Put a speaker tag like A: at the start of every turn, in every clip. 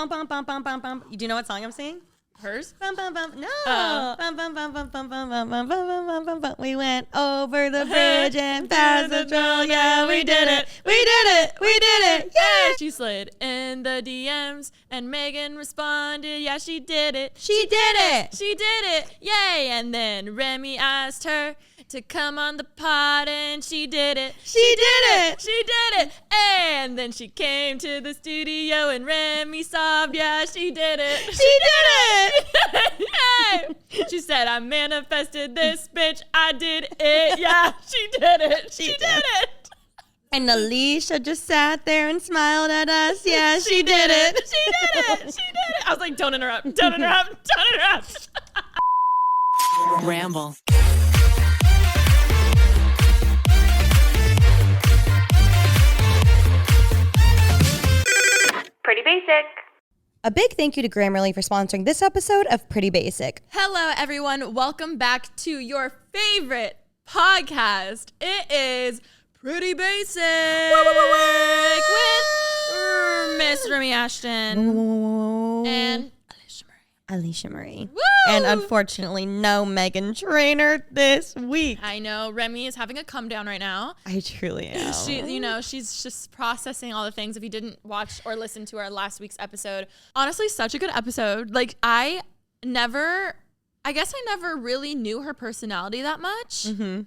A: Bum, bum, bum, bum, bum, bum. Do you know what song I'm singing?
B: Hers?
A: Bum, bum, bum. No. Bum, bum, bum, bum, bum, bum, bum, bum, bum, bum, bum, bum. We went over the bridge and past the troll. Yeah, we did it. We did it. We did it. Yeah.
B: She slid in the DMs and Megan responded, yeah, she did it.
A: She did it.
B: She did it. Yay. And then Remy asked her to come on the pod and she did it.
A: She did it.
B: She did it. And then she came to the studio and Remy sobbed, yeah, she did it.
A: She did it.
B: Yay. She said, I manifested this bitch. I did it. Yeah, she did it. She did it.
A: And Alisha just sat there and smiled at us. Yeah, she did it.
B: She did it. She did it. I was like, don't interrupt. Don't interrupt. Don't interrupt.
C: Ramble.
D: Pretty basic.
A: A big thank you to Grammarly for sponsoring this episode of Pretty Basic.
B: Hello, everyone. Welcome back to your favorite podcast. It is Pretty Basic with Miss Remy Ashton and
A: Alisha Marie.
B: Woo!
A: And unfortunately, no Megan Trainor this week.
B: I know Remy is having a come down right now.
A: I truly am.
B: She's just processing all the things. If you didn't watch or listen to our last week's episode, honestly, such a good episode. Like I never really knew her personality that much.
A: Mm-hmm.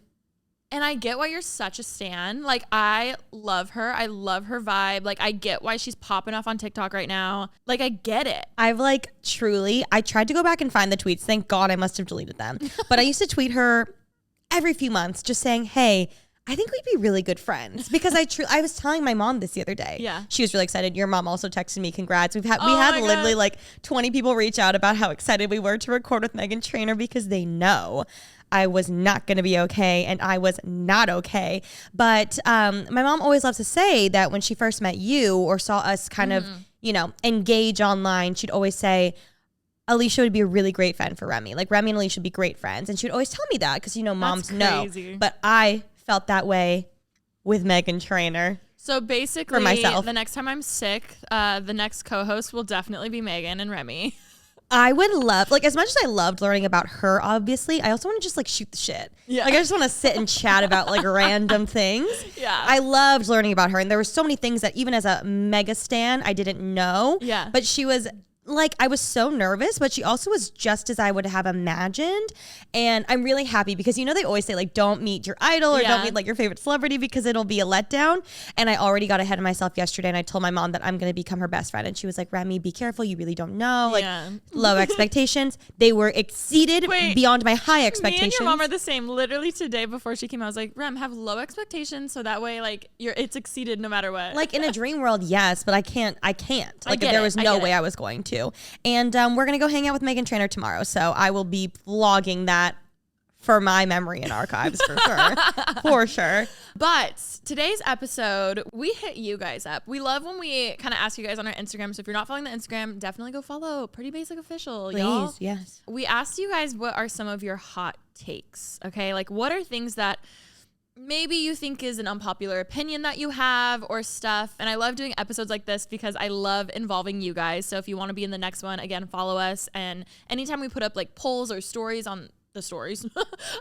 B: And I get why you're such a stan. Like, I love her. I love her vibe. Like, I get why she's popping off on TikTok right now. Like, I get it.
A: I've I tried to go back and find the tweets. Thank God I must have deleted them. But I used to tweet her every few months just saying, hey, I think we'd be really good friends. Because I was telling my mom this the other day.
B: Yeah.
A: She was really excited. Your mom also texted me, congrats. We had
B: my
A: literally
B: God.
A: 20 people reach out about how excited we were to record with Megan Trainor because they know I was not going to be okay, and I was not okay. But my mom always loves to say that when she first met you or saw us kind of, engage online, she'd always say, Alisha would be a really great friend for Remy. Like, Remy and Alisha would be great friends. And she would always tell me that because, moms know. But I felt that way with Megan Trainor.
B: So basically,
A: for myself.
B: The next time I'm sick, the next co-host will definitely be Megan and Remy.
A: I would love, as much as I loved learning about her, obviously, I also want to just shoot the shit.
B: Yeah.
A: I just want to sit and chat about random things.
B: Yeah.
A: I loved learning about her. And there were so many things that even as a mega stan, I didn't know.
B: Yeah.
A: But she was I was so nervous, but she also was just as I would have imagined. And I'm really happy because, they always say, don't meet your idol or don't meet your favorite celebrity because it'll be a letdown. And I already got ahead of myself yesterday and I told my mom that I'm going to become her best friend. And she was like, Remy, be careful. You really don't know. Low expectations. They were exceeded beyond my high expectations.
B: Me and your mom are the same. Literally today before she came out, I was like, Rem, have low expectations so that way it's exceeded no matter what.
A: In a dream world, yes, but I can't. There was no way I was going to. And we're going to go hang out with Megan Trainor tomorrow. So I will be vlogging that for my memory and archives for sure. For sure.
B: But today's episode, we hit you guys up. We love when we kind of ask you guys on our Instagram. So if you're not following the Instagram, definitely go follow Pretty Basic Official, y'all.
A: Please, yes.
B: We asked you guys what are some of your hot takes, okay? What are things that maybe you think is an unpopular opinion that you have or stuff. And I love doing episodes like this because I love involving you guys. So if you want to be in the next one, again, follow us. And anytime we put up polls or stories on the stories.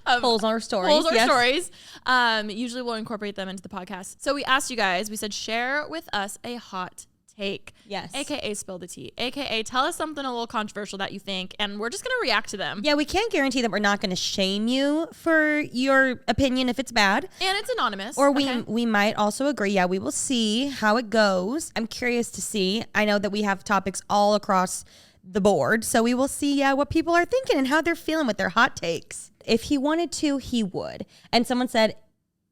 A: Polls or stories.
B: Usually we'll incorporate them into the podcast. So we asked you guys, we said, share with us a hot take.
A: Yes.
B: AKA spill the tea. AKA tell us something a little controversial that you think, and we're just going to react to them.
A: Yeah, we can't guarantee that we're not going to shame you for your opinion if it's bad.
B: And it's anonymous.
A: Or we might also agree. Yeah, we will see how it goes. I'm curious to see. I know that we have topics all across the board, so we will see what people are thinking and how they're feeling with their hot takes. If he wanted to, he would. And someone said,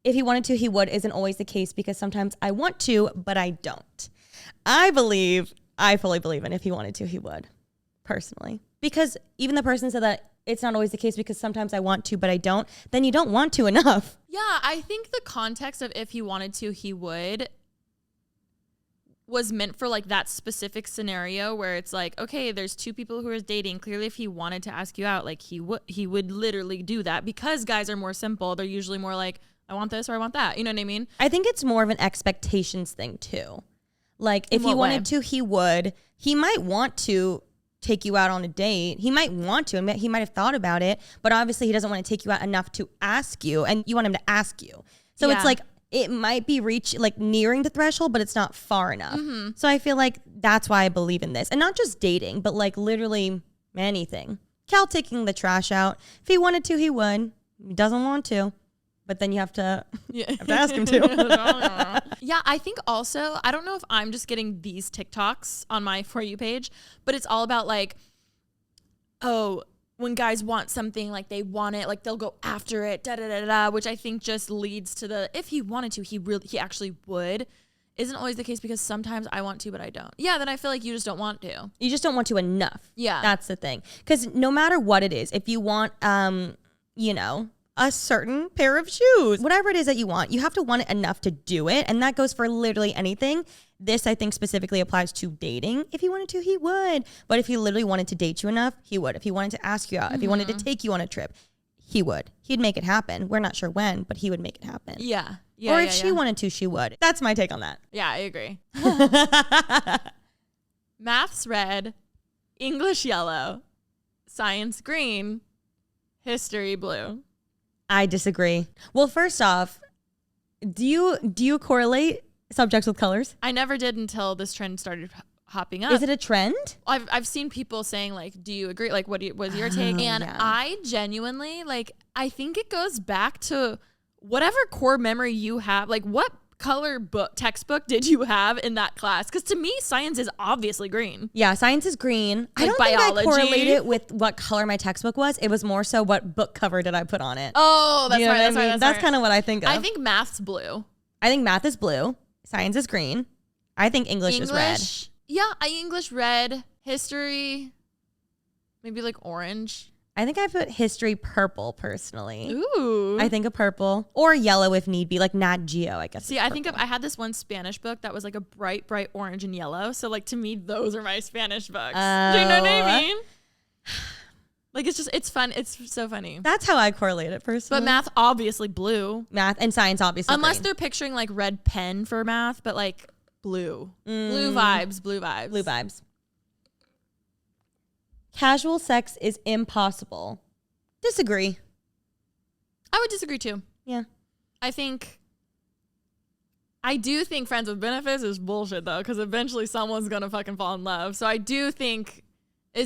A: if he wanted to, he would isn't always the case because sometimes I want to, but I don't. I fully believe in if he wanted to, he would, personally. Because even the person said that it's not always the case because sometimes I want to, but I don't, then you don't want to enough.
B: Yeah, I think the context of if he wanted to, he would was meant for that specific scenario where it's okay, there's two people who are dating. Clearly, if he wanted to ask you out, he would literally do that because guys are more simple. They're usually more I want this or I want that. You know what I mean?
A: I think it's more of an expectations thing too. Like, if
B: In
A: he
B: what
A: wanted
B: way?
A: to, he would. He might want to take you out on a date. He might want to, and he might have thought about it, but obviously he doesn't want to take you out enough to ask you, and you want him to ask you. So it's like, it might be nearing the threshold, but it's not far enough. So I feel like that's why I believe in this. And not just dating, but like literally anything. Cal taking the trash out. If he wanted to, he would. He doesn't want to. But then you have to, have to ask him to.
B: Yeah, I think also, I don't know if I'm just getting these TikToks on my For You page, but it's all about like, oh, when guys want something, like they want it, like they'll go after it, da da da da, which I think just leads to the, if he wanted to, he actually would. Isn't always the case, because sometimes I want to, but I don't. Yeah, then I feel like you just don't want to.
A: You just don't want to enough.
B: Yeah.
A: That's the thing. Because no matter what it is, if you want, you know, a certain pair of shoes, whatever it is that you want, you have to want it enough to do it. And that goes for literally anything. This, I think, specifically applies to dating. If he wanted to, he would. But if he literally wanted to date you enough, he would. If he wanted to ask you out, if he wanted to take you on a trip, he would. He'd make it happen. We're not sure when, but he would make it happen.
B: Yeah.
A: Or if she wanted to, she would. That's my take on that.
B: Yeah, I agree. Math's red, English yellow, science green, history blue.
A: I disagree. Well, first off, do you correlate subjects with colors?
B: I never did until this trend started hopping up.
A: Is it a trend?
B: I've seen people saying like, do you agree? Like, was your take? And I genuinely, like, I think it goes back to whatever core memory you have. Like, what color textbook did you have in that class? Because to me, science is obviously green.
A: Yeah, science is green.
B: Like
A: I don't
B: biology.
A: think I correlate it with what color my textbook was. It was more so what book cover did I put on it.
B: Oh, that's
A: you know
B: right.
A: what
B: That's
A: I mean?
B: right.
A: That's kind of what I think of.
B: I think math's blue.
A: I think math is blue. Science is green. I think English is red.
B: Yeah, English red. History, maybe like orange.
A: I think I put history purple personally.
B: Ooh.
A: I think a purple or yellow if need be, like Nat Geo, I guess.
B: See, I think I had this one Spanish book that was like a bright, bright orange and yellow. So like to me, those are my Spanish books. Do you know what I mean? Like it's fun. It's so funny.
A: That's how I correlate it personally.
B: But math, obviously blue.
A: Math and science, obviously
B: Unless
A: green.
B: they're picturing like red pen for math, but like blue. Blue vibes, blue vibes.
A: Blue vibes. Casual sex is impossible. Disagree.
B: I would disagree too.
A: Yeah.
B: I do think friends with benefits is bullshit though, because eventually someone's gonna fucking fall in love. So I do think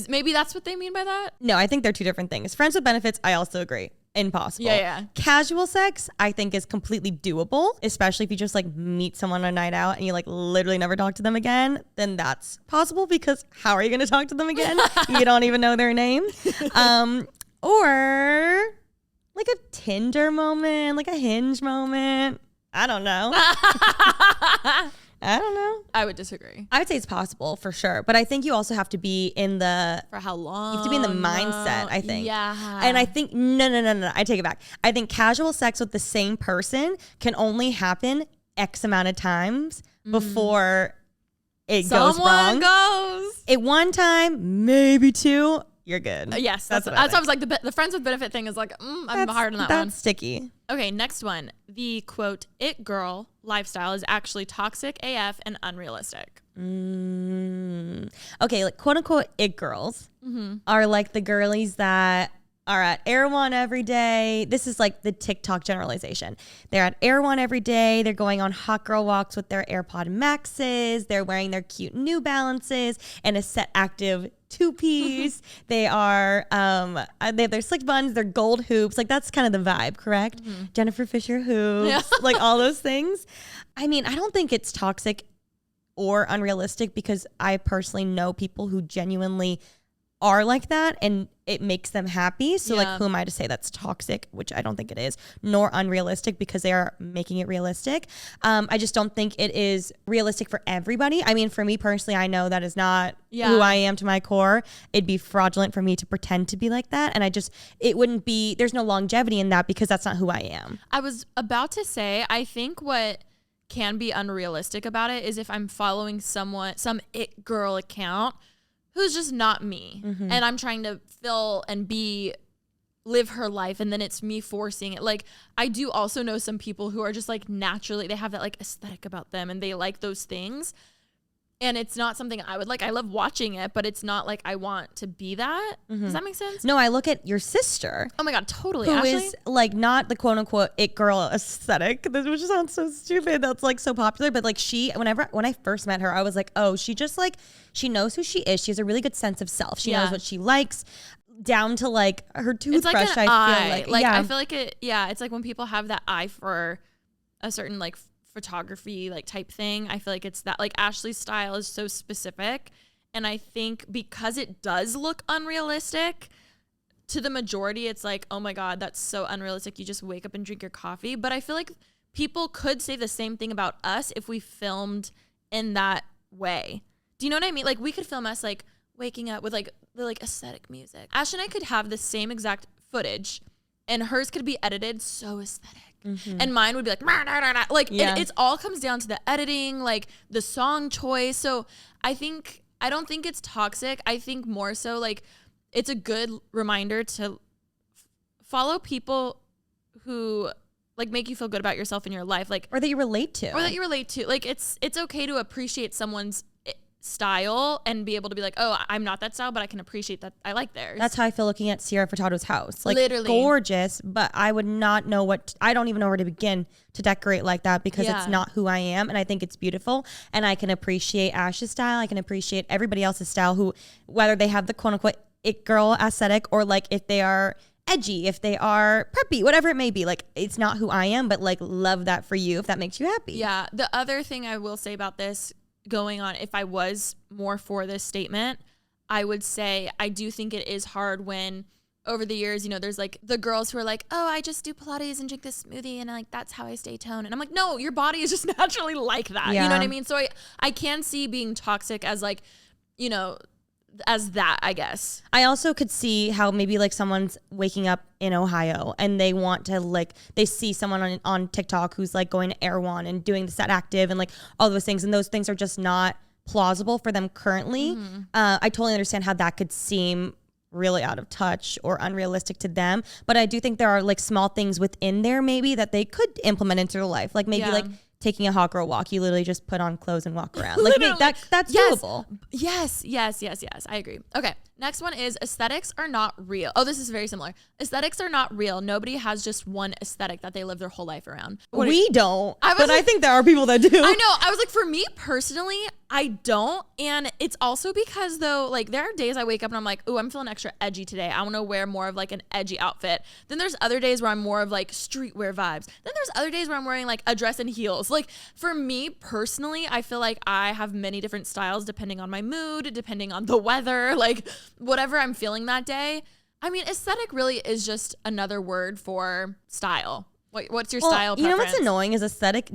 B: maybe that's what they mean by that.
A: No, I think they're two different things. Friends with benefits, I also agree. Impossible.
B: Yeah.
A: Casual sex, I think, is completely doable, especially if you just like meet someone on a night out and you like literally never talk to them again. Then that's possible, because how are you going to talk to them again? You don't even know their name. Or like a Tinder moment, like a Hinge moment. I don't know. I don't know.
B: I would disagree.
A: I would say it's possible for sure, but I think you also have to be in the
B: For how long?
A: You have to be in the mindset, I think.
B: Yeah.
A: And I think, no. I take it back. I think casual sex with the same person can only happen X amount of times before it goes wrong. At one time, maybe two, you're good.
B: Yes. That's what I was like. The friends with benefit thing is like, I'm hard on that one.
A: That's sticky.
B: Okay, next one. The quote, it girl lifestyle is actually toxic AF and unrealistic.
A: Okay, like quote unquote it girls are like the girlies that are at Air One every day. This is like the TikTok generalization. They're at Air One every day. They're going on hot girl walks with their AirPod Maxes. They're wearing their cute New Balances and a Set Active two-piece. They are, they have their slick buns, their gold hoops. Like that's kind of the vibe, correct? Jennifer Fisher hoops, like all those things. I mean, I don't think it's toxic or unrealistic, because I personally know people who genuinely are like that and it makes them happy. So like, who am I to say that's toxic, which I don't think it is, nor unrealistic, because they are making it realistic. I just don't think it is realistic for everybody. I mean, for me personally, I know that is not who I am to my core. It'd be fraudulent for me to pretend to be like that. And it wouldn't be, there's no longevity in that, because that's not who I am.
B: I was about to say, I think what can be unrealistic about it is if I'm following some it girl account who's just not me, and I'm trying to fill and live her life, and then it's me forcing it. Like, I do also know some people who are just like naturally, they have that like aesthetic about them and they like those things. And it's not something I would like. I love watching it, but it's not like I want to be that. Does that make sense?
A: No, I look at your sister.
B: Oh my God, totally.
A: Who
B: Ashley
A: is like not the quote unquote it girl aesthetic, which sounds so stupid. That's like so popular. But like when I first met her, I was like, oh, she just like, she knows who she is. She has a really good sense of self. She knows what she likes, down to like her toothbrush.
B: It's like an eye.
A: Yeah.
B: I feel like it's like when people have that eye for a certain like photography like type thing. I feel like it's that, like Ashley's style is so specific. And I think because it does look unrealistic, to the majority, it's like, oh my God, that's so unrealistic. You just wake up and drink your coffee. But I feel like people could say the same thing about us if we filmed in that way. Do you know what I mean? Like we could film us like waking up with like the like aesthetic music. Ash and I could have the same exact footage and hers could be edited so aesthetic. And mine would be like, like it all comes down to the editing, like the song choice. So I don't think it's toxic. I think more so like it's a good reminder to follow people who like make you feel good about yourself in your life, like
A: or that you relate to.
B: Like it's okay to appreciate someone's style and be able to be like, oh, I'm not that style, but I can appreciate that I like theirs.
A: That's how I feel looking at Sierra Furtado's house. Like
B: literally
A: gorgeous, but I would not know I don't even know where to begin to decorate like that because it's not who I am, and I think it's beautiful. And I can appreciate Ash's style. I can appreciate everybody else's style who, whether they have the quote unquote it girl aesthetic or like if they are edgy, if they are preppy, whatever it may be. Like it's not who I am, but like love that for you if that makes you happy.
B: Yeah. The other thing I will say about this going on, if I was more for this statement, I would say I do think it is hard when over the years, you know, there's like the girls who are like, oh, I just do Pilates and drink this smoothie and like that's how I stay toned. And I'm like, no, your body is just naturally like that.
A: Yeah.
B: You know what I mean? So I can see being toxic as like, you know, as that, I guess.
A: I also could see how maybe like someone's waking up in Ohio and they want to like, they see someone on TikTok who's like going to Erewhon and doing the set active and like all those things. And those things are just not plausible for them currently. I totally understand how that could seem really out of touch or unrealistic to them. But I do think there are like small things within there maybe that they could implement into their life. Like maybe like taking a hot girl walk. You literally just put on clothes and walk around. Like that's doable.
B: Yes. I agree. Okay. Next one is aesthetics are not real. Oh, this is very similar. Aesthetics are not real. Nobody has just one aesthetic that they live their whole life around.
A: We don't. But I think there are people that do.
B: I know. I was like, for me personally, I don't. And it's also because though, like there are days I wake up and I'm like, oh, I'm feeling extra edgy today. I want to wear more of like an edgy outfit. Then there's other days where I'm more of like streetwear vibes. Then there's other days where I'm wearing like a dress and heels. Like for me personally, I feel like I have many different styles depending on my mood, depending on the weather, like whatever I'm feeling that day. I mean, aesthetic really is just another word for style. What's your style preference?
A: You know what's annoying is aesthetic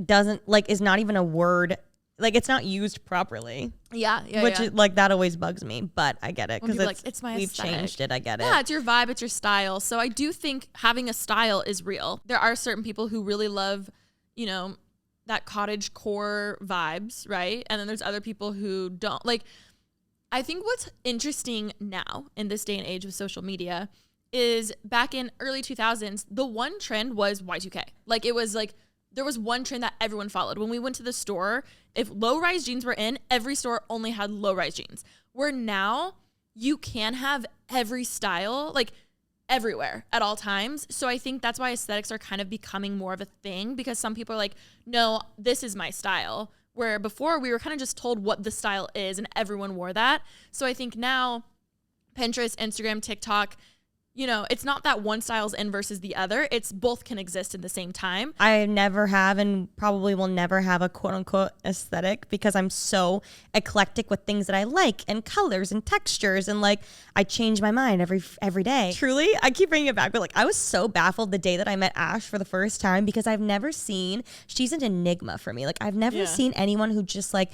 A: is not even a word. Like it's not used properly.
B: Yeah.
A: Which is like that always bugs me, but I get it because
B: it's my
A: we've
B: aesthetic.
A: changed it. I get it.
B: Yeah, it's your vibe, it's your style. So I do think having a style is real. There are certain people who really love, you know, that cottage core vibes, right? And then there's other people who don't. Like, I think what's interesting now in this day and age with social media is back in early 2000s, the one trend was Y2K. Like it was like there was one trend that everyone followed. When we went to the store, if low-rise jeans were in, every store only had low-rise jeans. Where now you can have every style, like everywhere at all times. So I think that's why aesthetics are kind of becoming more of a thing because some people are like, no, this is my style. Where before we were kind of just told what the style is and everyone wore that. So I think now Pinterest, Instagram, TikTok, you know, it's not that one style's in versus the other. It's both can exist at the same time.
A: I never have and probably will never have a quote unquote aesthetic because I'm so eclectic with things that I like and colors and textures and like I change my mind every day. Truly, I keep bringing it back, but like I was so baffled the day that I met Ash for the first time because I've never seen, she's an enigma for me. Like I've never seen anyone who just like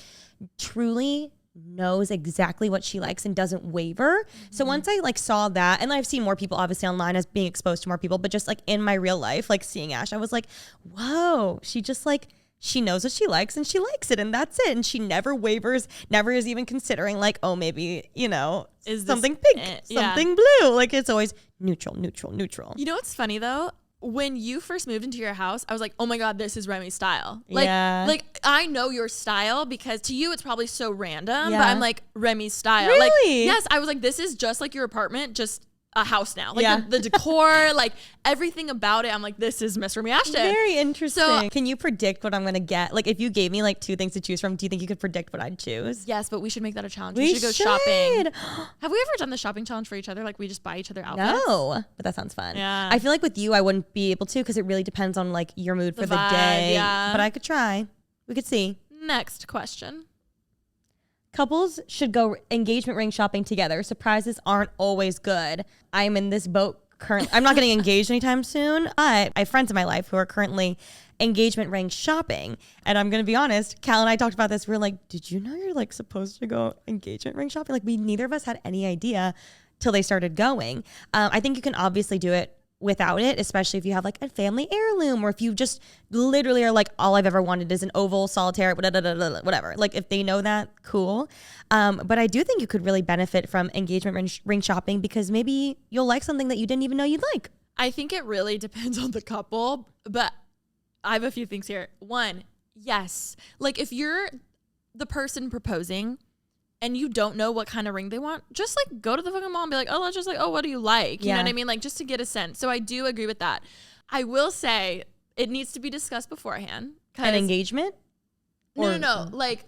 A: truly knows exactly what she likes and doesn't waver. So once I like saw that, and I've seen more people obviously online as being exposed to more people, but just like in my real life, like seeing Ash, I was like, whoa, she just like, she knows what she likes and she likes it and that's it. And she never wavers, never is even considering like, oh, maybe, you know, is something pink, something blue. Like it's always neutral.
B: You know what's funny though? when you first moved into your house, I was like, oh my God, this is Remi's style. Like I know your style because to you, it's probably so random, but I'm like Remi's style.
A: Really?
B: Like, yes, I was like, this is just like your apartment, just a house now. Like the decor, like everything about it. I'm like, this is Miss Remi Ashton.
A: Very interesting. So, can you predict what I'm going to get? Like if you gave me like 2 things to choose from, do you think you could predict what I'd choose?
B: Yes, but we should make that a challenge. We should go shopping. Have we ever done the shopping challenge for each other? Like we just buy each other outfits?
A: No, but that sounds fun.
B: Yeah.
A: I feel like with you, I wouldn't be able to because it really depends on like your mood for the day.
B: Yeah.
A: But I could try. We could see.
B: Next question.
A: Couples should go engagement ring shopping together. Surprises aren't always good. I'm in this boat currently. I'm not getting engaged anytime soon, but I have friends in my life who are currently engagement ring shopping. And I'm going to be honest, Cal and I talked about this. We're like, did you know you're like supposed to go engagement ring shopping? Like neither of us had any idea till they started going. I think you can obviously do it without it, especially if you have like a family heirloom or if you just literally are like, all I've ever wanted is an oval solitaire, whatever. Like if they know that, cool. But I do think you could really benefit from engagement ring shopping because maybe you'll like something that you didn't even know you'd like.
B: I think it really depends on the couple, but I have a few things here. One, yes. Like if you're the person proposing and you don't know what kind of ring they want, just like go to the fucking mall and be like, oh, let's just like, oh, what do you like? You know what I mean? Like just to get a sense. So I do agree with that. I will say it needs to be discussed beforehand.
A: An engagement?
B: No. Like,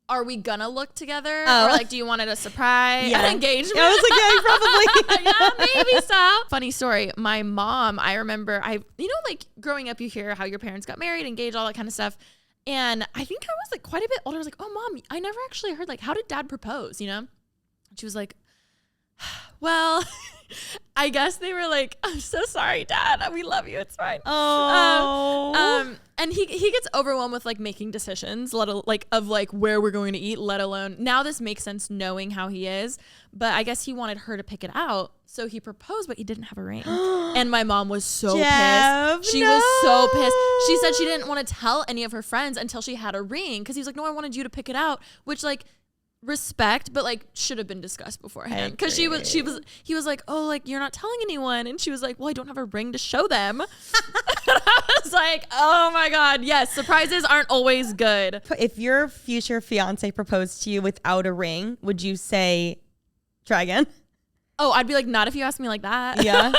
B: are we gonna look together? Or like, do you want it a surprise? An engagement?
A: I was like, yeah, probably.
B: Yeah, maybe so. Funny story. My mom, I remember, like growing up, you hear how your parents got married, engaged, all that kind of stuff. And I think I was like quite a bit older. I was like, oh, Mom, I never actually heard, like, how did Dad propose, you know? And she was like, well, I guess they were like, I'm so sorry, Dad. We love you. It's fine.
A: Oh.
B: And he gets overwhelmed with, like, making decisions, of, like, where we're going to eat, let alone. Now this makes sense knowing how he is. But I guess he wanted her to pick it out. So he proposed, but he didn't have a ring. And my mom was so pissed. She was so pissed. She said she didn't want to tell any of her friends until she had a ring. Because he was like, no, I wanted you to pick it out. Which, like, respect, but like should have been discussed beforehand. Because he was like, oh, like you're not telling anyone. And she was like, well, I don't have a ring to show them. And I was like, oh my God, yes, surprises aren't always good.
A: If your future fiance proposed to you without a ring, would you say, try again?
B: Oh, I'd be like, not if you ask me like that.
A: Yeah.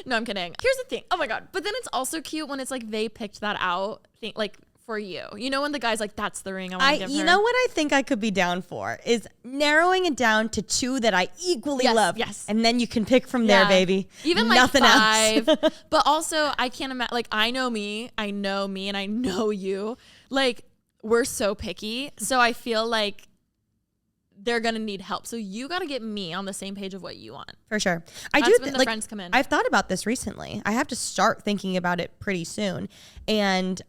B: No, I'm kidding. Here's the thing. Oh my God. But then it's also cute when it's like they picked that out. Like for you. You know when the guy's like, that's the ring I want to give her?
A: You know what I think I could be down for is narrowing it down to 2 that I equally love.
B: Yes.
A: And then you can pick from there, baby.
B: Even
A: nothing
B: like 5.
A: else.
B: But also I can't imagine, like I know me and I know you. Like we're so picky. So I feel like they're going to need help. So you got to get me on the same page of what you want.
A: For sure.
B: That's when the friends come in.
A: I've thought about this recently. I have to start thinking about it pretty soon. And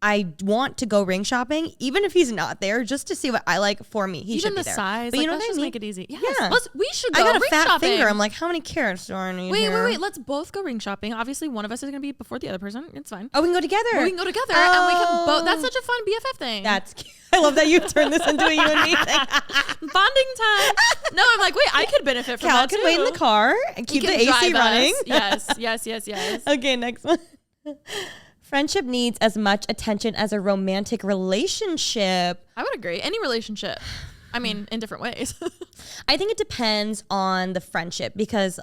A: I want to go ring shopping, even if he's not there, just to see what I like for me. He should be there.
B: Even the size.
A: But
B: like,
A: you know
B: let's
A: what I
B: just
A: mean?
B: make it easy. Yes.
A: Yeah.
B: We should go
A: I got a
B: ring
A: fat
B: shopping.
A: finger. I'm like, how many carrots do I need here?
B: Wait. Let's both go ring shopping. Obviously, one of us is going to be before the other person. It's fine.
A: Oh, we can go together.
B: We can go together and we can both. That's such a fun BFF thing.
A: That's cute. I love that you turned this into a you and me thing.
B: Bonding time. No, I'm like, wait, I could benefit from
A: Cal
B: that too.
A: can wait in the car and keep the AC running.
B: Yes.
A: Okay, next one. Friendship needs as much attention as a romantic relationship.
B: I would agree. Any relationship. I mean, in different ways.
A: I think it depends on the friendship because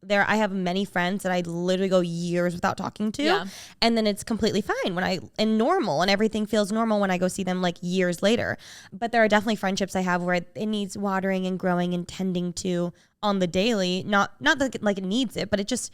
A: I have many friends that I literally go years without talking to.
B: Yeah.
A: And then it's completely fine and normal and everything feels normal when I go see them like years later. But there are definitely friendships I have where it needs watering and growing and tending to on the daily. Not that like it needs it, but it just,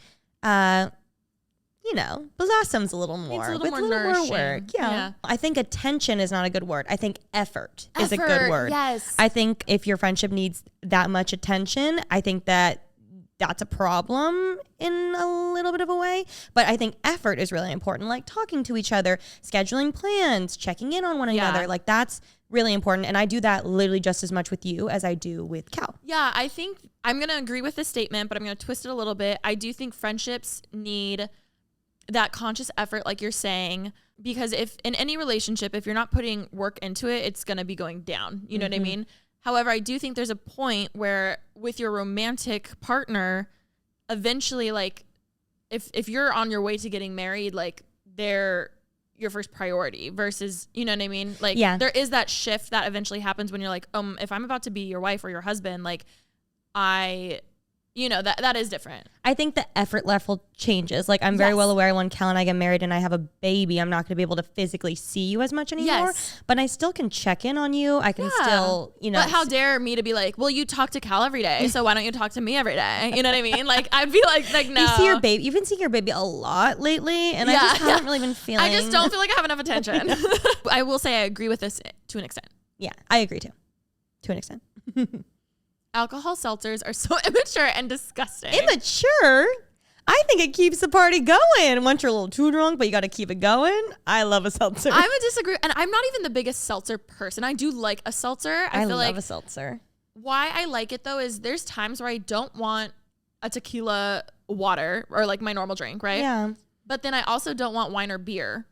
A: blossoms a little more.
B: It's a little more
A: work. Yeah. I think attention is not a good word. I think effort is a good word.
B: Yes.
A: I think if your friendship needs that much attention, I think that's a problem in a little bit of a way. But I think effort is really important, like talking to each other, scheduling plans, checking in on one another. Like that's really important. And I do that literally just as much with you as I do with Cal.
B: Yeah, I think I'm going to agree with this statement, but I'm going to twist it a little bit. I do think friendships need that conscious effort, like you're saying, because if in any relationship, if you're not putting work into it, it's going to be going down. You know what I mean? However, I do think there's a point where with your romantic partner, eventually like if you're on your way to getting married, like they're your first priority versus, you know what I mean? Like there is that shift that eventually happens when you're like, if I'm about to be your wife or your husband, like that is different.
A: I think the effort level changes. Like I'm very well aware when Cal and I get married and I have a baby, I'm not going to be able to physically see you as much anymore, but I still can check in on you. I can still,
B: But how dare me to be like, well, you talk to Cal every day, so why don't you talk to me every day? You know what I mean? Like I'd be like no.
A: You see your baby. You've been seeing your baby a lot lately, and I just haven't really been feeling.
B: I just don't feel like I have enough attention. I will say I agree with this to an extent. Yeah,
A: I agree too, to an extent.
B: Alcohol seltzers are so immature and disgusting.
A: Immature? I think it keeps the party going. Once you're a little too drunk, but you got to keep it going. I love a seltzer.
B: I would disagree. And I'm not even the biggest seltzer person. I do like a seltzer.
A: I love a seltzer.
B: Why I like it though is there's times where I don't want a tequila water or like my normal drink, right?
A: Yeah.
B: But then I also don't want wine or beer.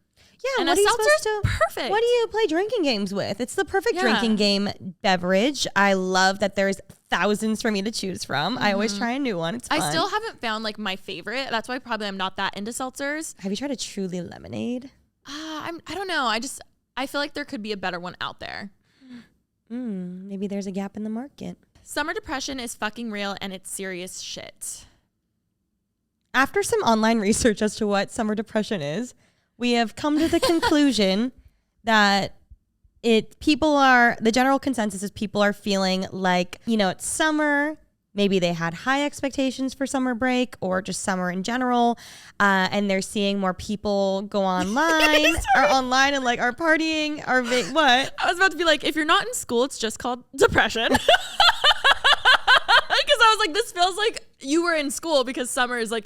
A: Yeah,
B: and a seltzer's perfect.
A: What do you play drinking games with? It's the perfect drinking game beverage. I love that there's thousands for me to choose from. I always try a new one. It's fun.
B: I still haven't found like my favorite. That's why probably I'm not that into seltzers.
A: Have you tried a Truly lemonade?
B: I don't know. I feel like there could be a better one out there.
A: Maybe there's a gap in the market.
B: Summer depression is fucking real and it's serious shit.
A: After some online research as to what summer depression is, we have come to the conclusion that the general consensus is people are feeling like, it's summer. Maybe they had high expectations for summer break or just summer in general. And they're seeing more people go online and like are partying what?
B: I was about to be like, if you're not in school, it's just called depression. Because I was like, this feels like you were in school because summer is like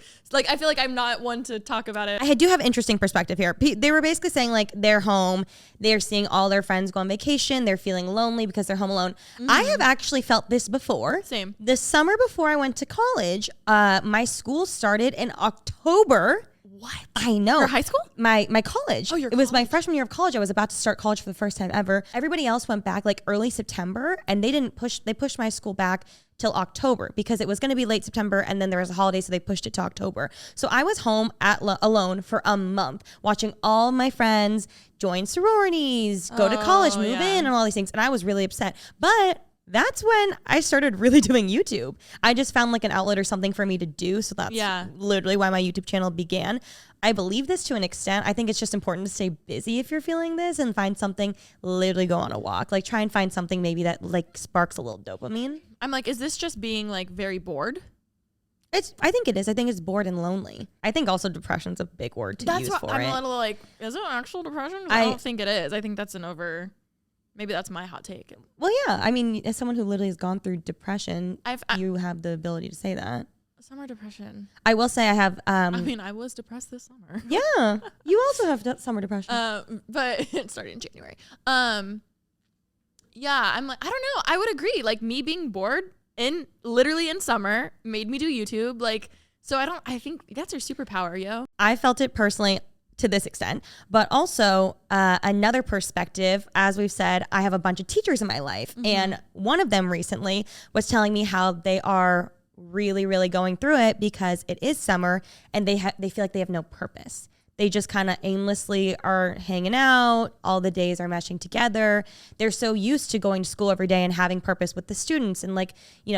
B: I feel like I'm not one to talk about it.
A: I do have interesting perspective here. They were basically saying like they're home, they're seeing all their friends go on vacation, they're feeling lonely because they're home alone. I have actually felt this before.
B: Same.
A: The summer before I went to college, my school started in October.
B: What?
A: I know.
B: Your high school?
A: My college.
B: Oh, your
A: college. It was my freshman year of college. I was about to start college for the first time ever. Everybody else went back like early September, and they pushed my school back till October because it was going to be late September, and then there was a holiday, so they pushed it to October. So I was home alone for a month, watching all my friends join sororities, go to college, move in, and all these things. And I was really upset. But that's when I started really doing YouTube. I just found like an outlet or something for me to do. So that's literally why my YouTube channel began. I believe this to an extent. I think it's just important to stay busy if you're feeling this and find something, literally go on a walk. Like try and find something maybe that like sparks a little dopamine.
B: I'm like, is this just being like very bored?
A: I think it is. I think it's bored and lonely. I think also depression's a big word to use for it. That's what
B: I'm a little like, is it actual depression? I don't think it is. I think that's maybe that's my hot take.
A: Well, yeah. I mean, as someone who literally has gone through depression, you have the ability to say that.
B: Summer depression.
A: I will say I have...
B: I was depressed this summer.
A: Yeah. You also have summer depression.
B: But it started in January. Yeah, I'm like, I don't know. I would agree. Like me being bored literally in summer made me do YouTube. Like, so I think that's your superpower, yo.
A: I felt it personally to this extent, but also another perspective, as we've said, I have a bunch of teachers in my life, and one of them recently was telling me how they are really, really going through it because it is summer and they feel like they have no purpose. They just kind of aimlessly are hanging out. All the days are meshing together. They're so used to going to school every day and having purpose with the students and like,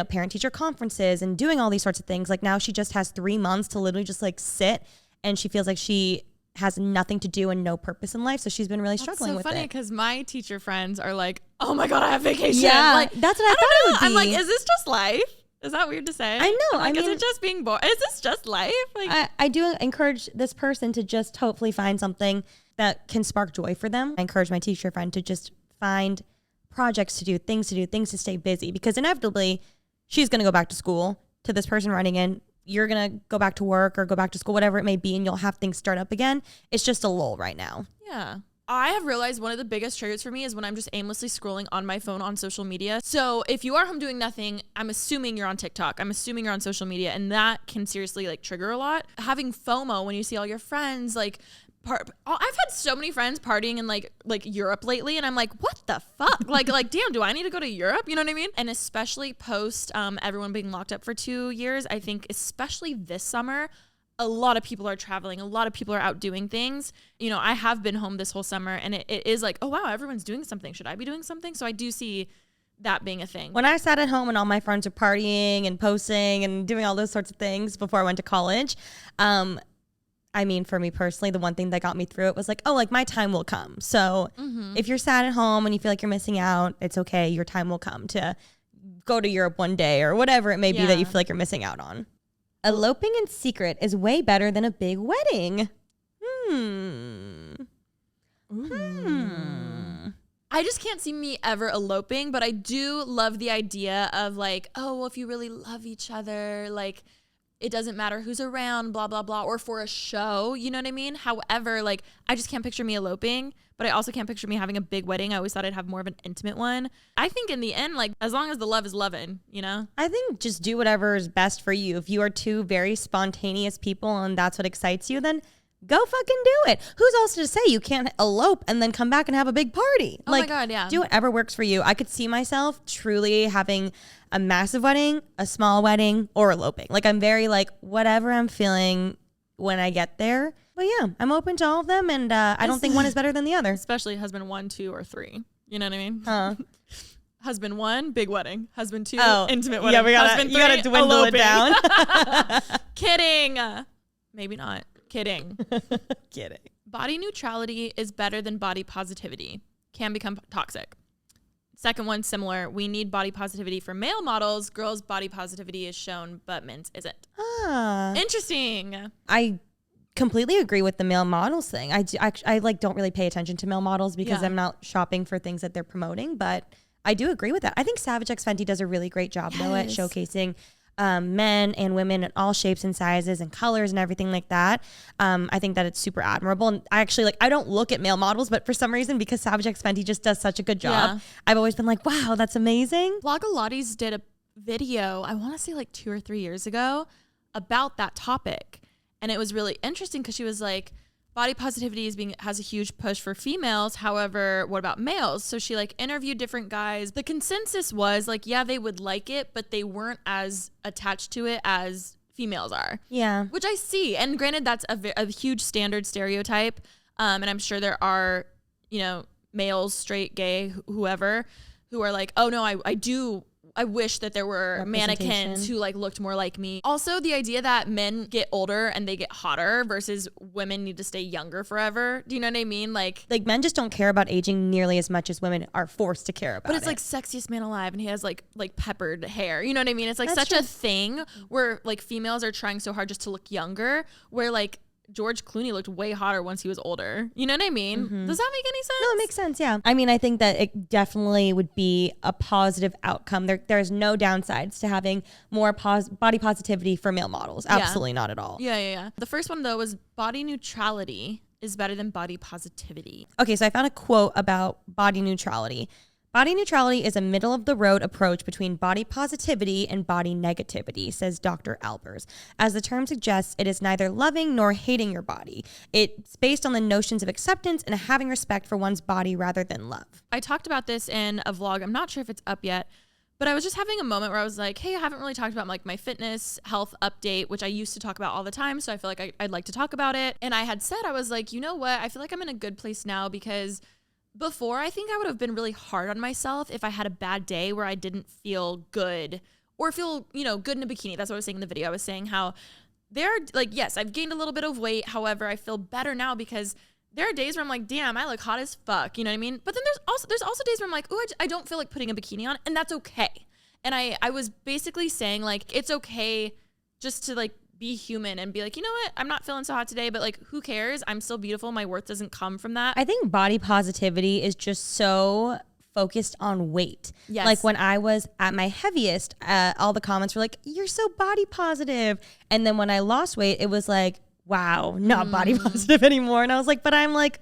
A: parent teacher conferences and doing all these sorts of things. Like now she just has 3 months to literally just like sit, and she feels like she has nothing to do and no purpose in life. So she's been really struggling with it.
B: That's so funny because my teacher friends are like, oh my God, I have vacation.
A: Yeah,
B: like,
A: that's what I thought it would be.
B: I'm like, is this just life? Is that weird to say?
A: I know.
B: Like, is it just being bored? Is this just life? Like,
A: I do encourage this person to just hopefully find something that can spark joy for them. I encourage my teacher friend to just find projects to do, things to stay busy, because inevitably she's going to go back to school. To this person writing in, you're going to go back to work or go back to school, whatever it may be, and you'll have things start up again. It's just a lull right now.
B: Yeah. I have realized one of the biggest triggers for me is when I'm just aimlessly scrolling on my phone on social media. So if you are home doing nothing, I'm assuming you're on TikTok. I'm assuming you're on social media, and that can seriously like trigger a lot. Having FOMO when you see all your friends, like I've had so many friends partying in like Europe lately, and I'm like, what the fuck? like damn, do I need to go to Europe? You know what I mean? And especially post everyone being locked up for 2 years, I think especially this summer, a lot of people are traveling. A lot of people are out doing things. You know, I have been home this whole summer and it is like, oh, wow, everyone's doing something. Should I be doing something? So I do see that being a thing.
A: When I sat at home and all my friends were partying and posting and doing all those sorts of things before I went to college, I mean, for me personally, the one thing that got me through it was like, oh, like my time will come. So if you're sad at home and you feel like you're missing out, it's okay. Your time will come to go to Europe one day or whatever it may be that you feel like you're missing out on. Eloping in secret is way better than a big wedding.
B: I just can't see me ever eloping, but I do love the idea of like, oh, well, if you really love each other, like, it doesn't matter who's around, blah, blah, blah, or for a show, you know what I mean? However, like, I just can't picture me eloping, but I also can't picture me having a big wedding. I always thought I'd have more of an intimate one. I think in the end, like, as long as the love is loving, you know?
A: I think just do whatever is best for you. If you are two very spontaneous people and that's what excites you, then go fucking do it. Who's else to say you can't elope and then come back and have a big party?
B: Oh my God, yeah.
A: Do whatever works for you. I could see myself truly having a massive wedding, a small wedding, or eloping. Like, I'm very like, whatever I'm feeling when I get there. But yeah, I'm open to all of them, and I don't think one is better than the other.
B: Especially husband 1, 2, or 3. You know what I mean? Husband 1, big wedding. Husband 2, intimate wedding.
A: Yeah,
B: Husband 3,
A: you gotta dwindle
B: eloping.
A: it down.
B: Kidding. Maybe not. Kidding.
A: Kidding.
B: Body neutrality is better than body positivity. Can become toxic. Second one, similar. We need body positivity for male models. Girls' body positivity is shown, but men's isn't. Interesting.
A: I completely agree with the male models thing. I like don't really pay attention to male models because I'm not shopping for things that they're promoting, but I do agree with that. I think Savage X Fenty does a really great job though at showcasing men and women in all shapes and sizes and colors and everything like that. I think that it's super admirable. And I actually I don't look at male models, but for some reason, because Savage X Fenty just does such a good job, I've always been like, wow, that's amazing.
B: Vlogalotties did a video, I want to say like 2 or 3 years ago, about that topic. And it was really interesting because she was like, body positivity has a huge push for females. However, what about males? So she like interviewed different guys. The consensus was like, yeah, they would like it, but they weren't as attached to it as females are.
A: Yeah.
B: Which I see. And granted, that's a huge standard stereotype. And I'm sure there are, you know, males, straight, gay, whoever, who are like, oh no, I wish that there were mannequins who like looked more like me. Also, the idea that men get older and they get hotter versus women need to stay younger forever. Do you know what I mean? Like
A: men just don't care about aging nearly as much as women are forced to care about.
B: But it's like sexiest man alive, and he has like peppered hair. You know what I mean? It's like such a thing where like females are trying so hard just to look younger, where like George Clooney looked way hotter once he was older. You know what I mean? Does that make any sense?
A: No, it makes sense. Yeah. I mean, I think that it definitely would be a positive outcome. There's no downsides to having more body positivity for male models. Absolutely not at all.
B: Yeah. The first one though was body neutrality is better than body positivity.
A: Okay, so I found a quote about body neutrality. Body neutrality is a middle-of-the-road approach between body positivity and body negativity, says Dr. Albers. As the term suggests, it is neither loving nor hating your body. It's based on the notions of acceptance and having respect for one's body rather than love.
B: I talked about this in a vlog. I'm not sure if it's up yet, but I was just having a moment where I was like, hey, I haven't really talked about like my fitness health update, which I used to talk about all the time. So I feel like I'd like to talk about it. And I had said, I was like, you know what? I feel like I'm in a good place now because before, I think I would have been really hard on myself if I had a bad day where I didn't feel good or feel, you know, good in a bikini. That's what I was saying in the video. I was saying how there are like, yes, I've gained a little bit of weight. However, I feel better now because there are days where I'm like, damn, I look hot as fuck. You know what I mean? But then there's also days where I'm like, ooh, I don't feel like putting a bikini on, and that's okay. And I was basically saying like, it's okay just to like be human and be like, you know what? I'm not feeling so hot today, but like, who cares? I'm still beautiful. My worth doesn't come from that.
A: I think body positivity is just so focused on weight.
B: Yes.
A: Like when I was at my heaviest, all the comments were like, you're so body positive. And then when I lost weight, it was like, wow, not body positive anymore. And I was like, but I'm like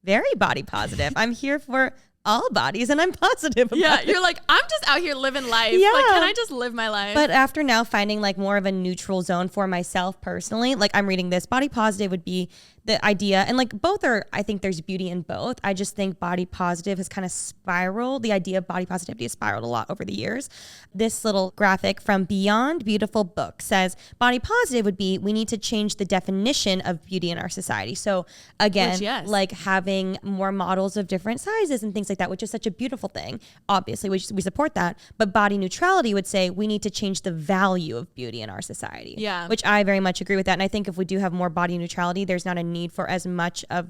A: very body positive. I'm here for all bodies and I'm positive about it.
B: You're like, I'm just out here living life.
A: Yeah.
B: Like, can I just live my life?
A: But after now finding like more of a neutral zone for myself personally, like I'm reading this, body positive would be the idea, and like both are, I think there's beauty in both. I just think body positive has kind of spiraled. The idea of body positivity has spiraled a lot over the years. This little graphic from Beyond Beautiful book says body positive would be, we need to change the definition of beauty in our society. So again, like having more models of different sizes and things like that, which is such a beautiful thing. Obviously, we support that. But body neutrality would say we need to change the value of beauty in our society.
B: Yeah.
A: Which I very much agree with that. And I think if we do have more body neutrality, there's not a need for as much of,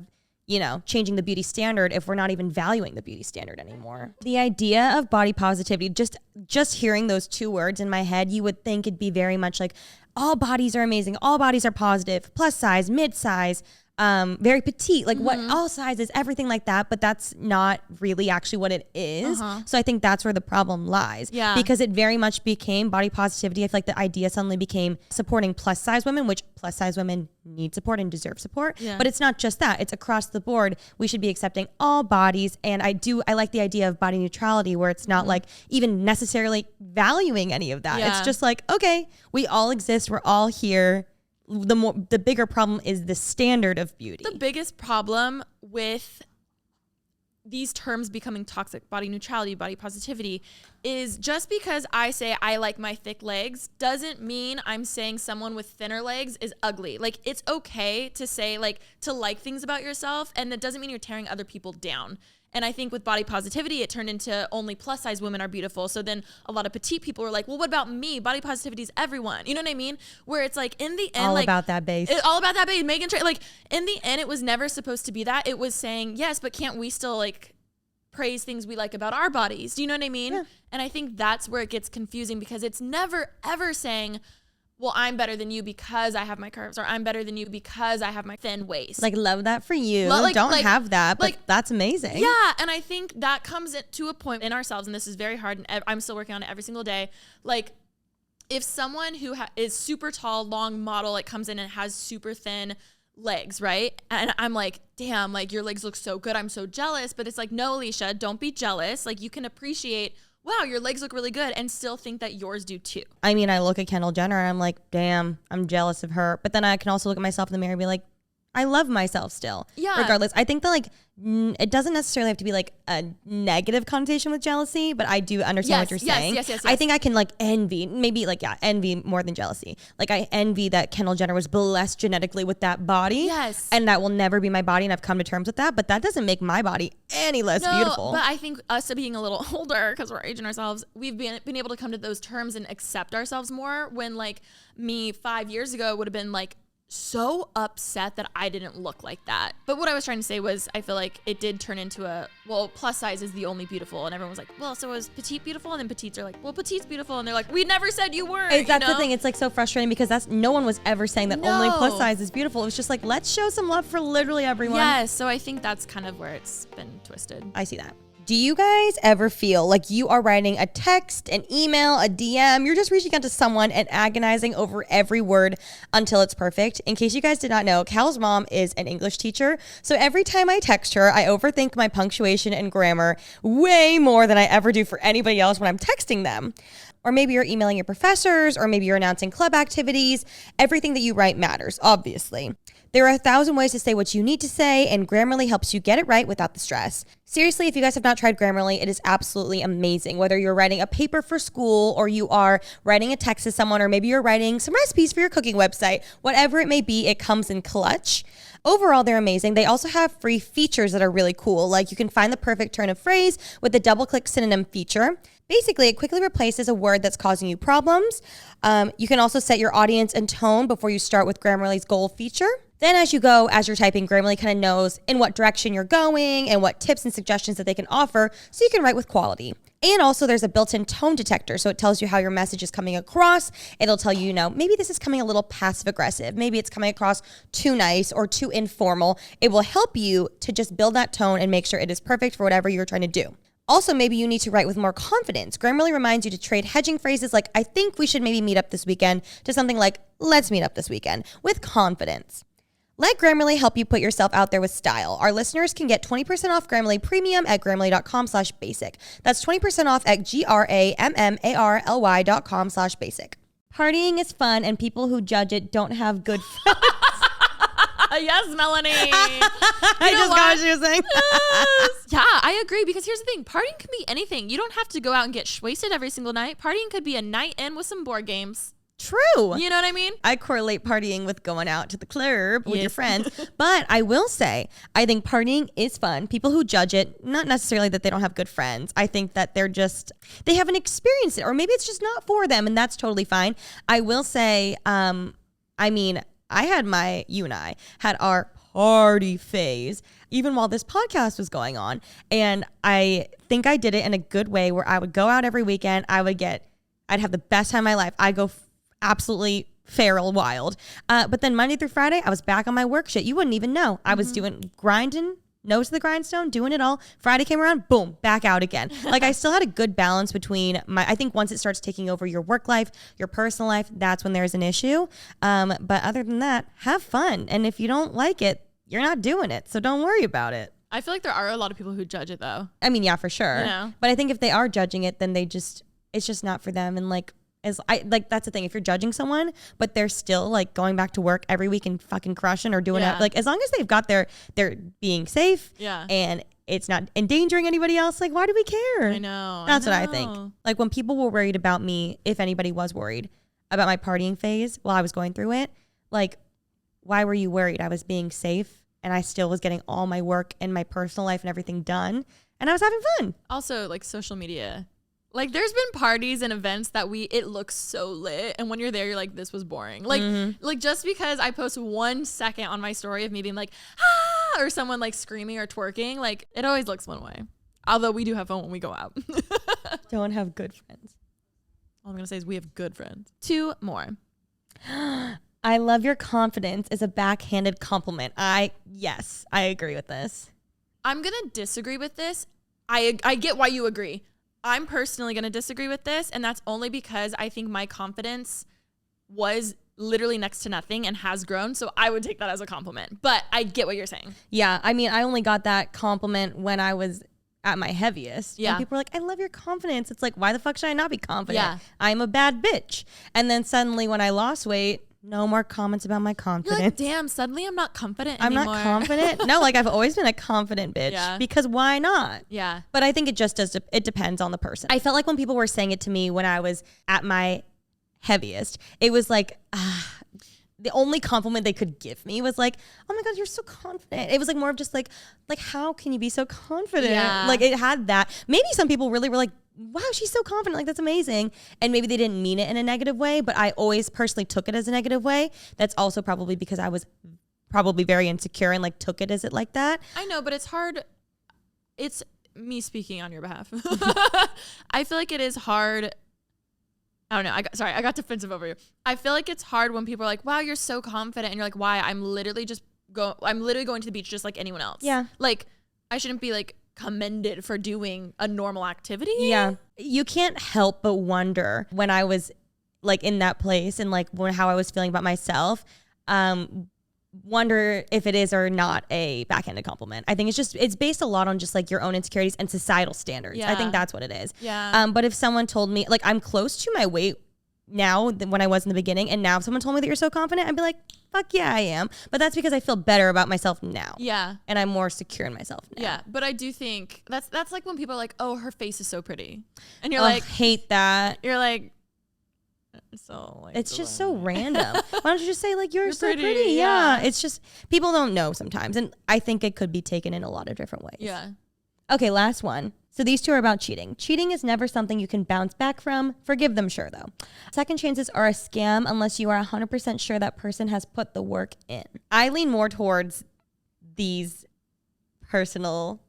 A: you know, changing the beauty standard if we're not even valuing the beauty standard anymore. The idea of body positivity, just hearing those two words in my head, you would think it'd be very much like all bodies are amazing, all bodies are positive, plus size, mid size, very petite, like what all sizes, everything like that. But that's not really actually what it is. So I think that's where the problem lies. Yeah. Because it very much became body positivity. I feel like the idea suddenly became supporting plus size women, which plus size women need support and deserve support. Yeah. But it's not just that. It's across the board. We should be accepting all bodies. And I like the idea of body neutrality, where it's not like even necessarily valuing any of that. Yeah. It's just like, okay, we all exist. We're all here. The bigger problem is the standard of beauty.
B: The biggest problem with these terms becoming toxic, body neutrality, body positivity, is just because I say I like my thick legs doesn't mean I'm saying someone with thinner legs is ugly. Like, it's okay to say, like, to like things about yourself, and that doesn't mean you're tearing other people down. And I think with body positivity, it turned into only plus size women are beautiful. So then a lot of petite people were like, well, what about me? Body positivity is everyone. You know what I mean? Where it's like, in the end,
A: all
B: like,
A: about that base.
B: All about that base. Megan, like, in the end, it was never supposed to be that. It was saying, yes, but can't we still like praise things we like about our bodies? Do you know what I mean? Yeah. And I think that's where it gets confusing, because it's never ever saying, well, I'm better than you because I have my curves, or I'm better than you because I have my thin waist.
A: Like, love that for you. Don't have that, but that's amazing.
B: Yeah, and I think that comes to a point in ourselves, and this is very hard, and I'm still working on it every single day. Like, if someone who is super tall, long model, like, comes in and has super thin legs, right? And I'm like, damn, like, your legs look so good. I'm so jealous. But it's like, no, Alisha, don't be jealous. Like, you can appreciate, wow, your legs look really good, and still think that yours do too. I
A: mean, I look at Kendall Jenner and I'm like, damn, I'm jealous of her. But then I can also look at myself in the mirror and be like, I love myself still. Yeah. Regardless. I think that like it doesn't necessarily have to be like a negative connotation with jealousy, but I do understand what you're saying. Yes. I think I can like envy more than jealousy. Like, I envy that Kendall Jenner was blessed genetically with that body. Yes. And that will never be my body, and I've come to terms with that. But that doesn't make my body any less beautiful.
B: But I think us being a little older, because we're aging ourselves, we've been able to come to those terms and accept ourselves more. When like me 5 years ago would have been like so upset that I didn't look like that. But what I was trying to say was, I feel like it did turn into plus size is the only beautiful, and everyone was like, well, so is petite beautiful? And then petites are like, well, petite's beautiful, and they're like, we never said you weren't.
A: That's the thing. It's like so frustrating, because no one was ever saying that only plus size is beautiful. It was just like, let's show some love for literally everyone.
B: Yes, so I think that's kind of where it's been twisted.
A: I see that. Do you guys ever feel like you are writing a text, an email, a DM, you're just reaching out to someone and agonizing over every word until it's perfect? In case you guys did not know, Cal's mom is an English teacher. So every time I text her, I overthink my punctuation and grammar way more than I ever do for anybody else when I'm texting them. Or maybe you're emailing your professors, or maybe you're announcing club activities. Everything that you write matters, obviously. There are 1,000 ways to say what you need to say, and Grammarly helps you get it right without the stress. Seriously, if you guys have not tried Grammarly, it is absolutely amazing. Whether you're writing a paper for school, or you are writing a text to someone, or maybe you're writing some recipes for your cooking website, whatever it may be, it comes in clutch. Overall, they're amazing. They also have free features that are really cool. Like, you can find the perfect turn of phrase with the double-click synonym feature. Basically, it quickly replaces a word that's causing you problems. You can also set your audience and tone before you start with Grammarly's goal feature. Then as you go, as you're typing, Grammarly kind of knows in what direction you're going and what tips and suggestions that they can offer, so you can write with quality. And also there's a built-in tone detector, so it tells you how your message is coming across. It'll tell you, maybe this is coming a little passive-aggressive. Maybe it's coming across too nice or too informal. It will help you to just build that tone and make sure it is perfect for whatever you're trying to do. Also, maybe you need to write with more confidence. Grammarly reminds you to trade hedging phrases like, I think we should maybe meet up this weekend, to something like, let's meet up this weekend, with confidence. Let Grammarly help you put yourself out there with style. Our listeners can get 20% off Grammarly Premium at Grammarly.com/basic. That's 20% off at GRAMMARLY.com/basic. Partying is fun, and people who judge it don't have good friends.
B: Yes, Melanie.
A: I just got what you were saying.
B: Yeah, I agree, because here's the thing. Partying can be anything. You don't have to go out and get wasted every single night. Partying could be a night in with some board games.
A: True.
B: You know what I mean?
A: I correlate partying with going out to the club with your friends. But I will say, I think partying is fun. People who judge it, not necessarily that they don't have good friends. I think that they haven't experienced it, or maybe it's just not for them, and that's totally fine. I will say, you and I had our party phase even while this podcast was going on. And I think I did it in a good way, where I would go out every weekend. I'd have the best time of my life. I go absolutely feral wild. But then Monday through Friday, I was back on my work shit. You wouldn't even know. I was doing grinding, nose to the grindstone, doing it all. Friday came around, boom, back out again. Like, I still had a good balance between I think once it starts taking over your work life, your personal life, that's when there's an issue. But other than that, have fun. And if you don't like it, you're not doing it. So don't worry about it.
B: I feel like there are a lot of people who judge it, though.
A: I mean, yeah, for sure.
B: You know?
A: But I think if they are judging it, then it's just not for them. And that's the thing. If you're judging someone, but they're still like going back to work every week and fucking crushing or doing it, like, as long as they've got they're being safe, and it's not endangering anybody else, like, why do we care?
B: I know.
A: That's what I think. Like, when people were worried about me, if anybody was worried about my partying phase while I was going through it, like, why were you worried? I was being safe, and I still was getting all my work and my personal life and everything done, and I was having fun.
B: Also, like, social media. Like, there's been parties and events that it looks so lit, and when you're there, you're like, this was boring. Like, like, just because I post 1 second on my story of me being like, ah, or someone like screaming or twerking, like, it always looks one way. Although we do have fun when we go out.
A: Don't have good friends.
B: All I'm gonna say is we have good friends. 2 more.
A: I love your confidence is a backhanded compliment. Yes, I agree with this.
B: I'm gonna disagree with this. I get why you agree. I'm personally going to disagree with this, and that's only because I think my confidence was literally next to nothing and has grown, so I would take that as a compliment. But I get what you're saying.
A: Yeah, I mean, I only got that compliment when I was at my heaviest.
B: Yeah.
A: And people were like, I love your confidence. It's like, why the fuck should I not be confident?
B: Yeah.
A: I'm a bad bitch. And then suddenly when I lost weight, no more comments about my confidence.
B: You're like, damn, suddenly I'm not confident anymore.
A: I'm not confident. No, like, I've always been a confident bitch because why not?
B: Yeah.
A: But I think it just it depends on the person. I felt like when people were saying it to me when I was at my heaviest, it was like, the only compliment they could give me was like, oh my God, you're so confident. It was like more of just like how can you be so confident?
B: Yeah.
A: Like, it had that. Maybe some people really were like, wow, she's so confident. Like, that's amazing. And maybe they didn't mean it in a negative way, but I always personally took it as a negative way. That's also probably because I was probably very insecure and like took it as it like that.
B: I know, but it's hard. It's me speaking on your behalf. I feel like it is hard. I don't know. I got defensive over you. I feel like it's hard when people are like, wow, you're so confident. And you're like, why? I'm literally going to the beach just like anyone else.
A: Yeah.
B: Like, I shouldn't be like commended for doing a normal activity.
A: Yeah. You can't help but wonder when I was like in that place and like how I was feeling about myself, wonder if it is or not a backhanded compliment. I think it's based a lot on just like your own insecurities and societal standards.
B: Yeah.
A: I think that's what it is.
B: Yeah.
A: But if someone told me, like, I'm close to my weight now than when I was in the beginning, and now if someone told me that you're so confident, I'd be like, fuck yeah, I am. But that's because I feel better about myself now.
B: Yeah.
A: And I'm more secure in myself now.
B: Yeah. But I do think that's like when people are like, oh, her face is so pretty. And you're like,
A: hate that.
B: You're like, so like,
A: it's just so random. Why don't you just say like, you're so pretty?
B: Yeah.
A: It's just, people don't know sometimes. And I think it could be taken in a lot of different ways.
B: Yeah.
A: Okay, last one. So these 2 are about cheating. Cheating is never something you can bounce back from. Forgive them, sure, though. Second chances are a scam unless you are 100% sure that person has put the work in. I lean more towards these personal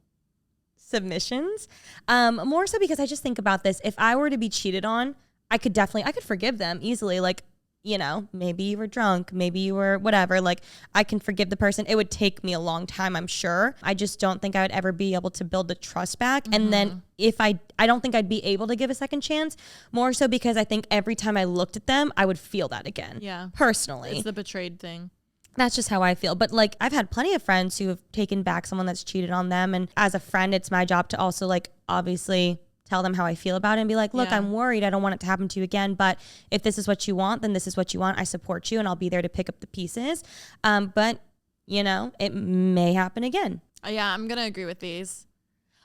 A: submissions, more so because I just think about this. If I were to be cheated on, I could forgive them easily. Like, you know, maybe you were drunk, maybe you were whatever. Like, I can forgive the person. It would take me a long time, I'm sure. I just don't think I would ever be able to build the trust back. Mm-hmm. And then if I don't think I'd be able to give a second chance, more so because I think every time I looked at them, I would feel that again.
B: Yeah.
A: Personally.
B: It's the betrayed thing.
A: That's just how I feel. But like, I've had plenty of friends who have taken back someone that's cheated on them. And as a friend, it's my job to also like, obviously tell them how I feel about it and be like, look, I'm worried. I don't want it to happen to you again. But if this is what you want, then this is what you want. I support you and I'll be there to pick up the pieces. But You know, it may happen again.
B: Yeah, I'm going to agree with these.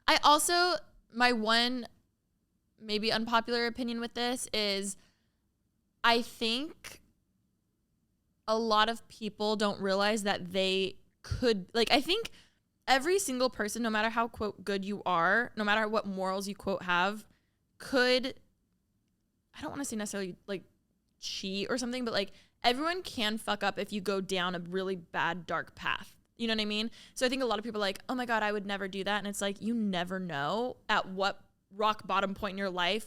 B: I also, my one maybe unpopular opinion with this is I think a lot of people don't realize that they could, like, I think every single person, no matter how, quote, good you are, no matter what morals you, quote, have, could, I don't want to say necessarily, like, cheat or something, but, like, everyone can fuck up if you go down a really bad, dark path. You know what I mean? So I think a lot of people are like, oh my God, I would never do that. And it's like, you never know at what rock bottom point in your life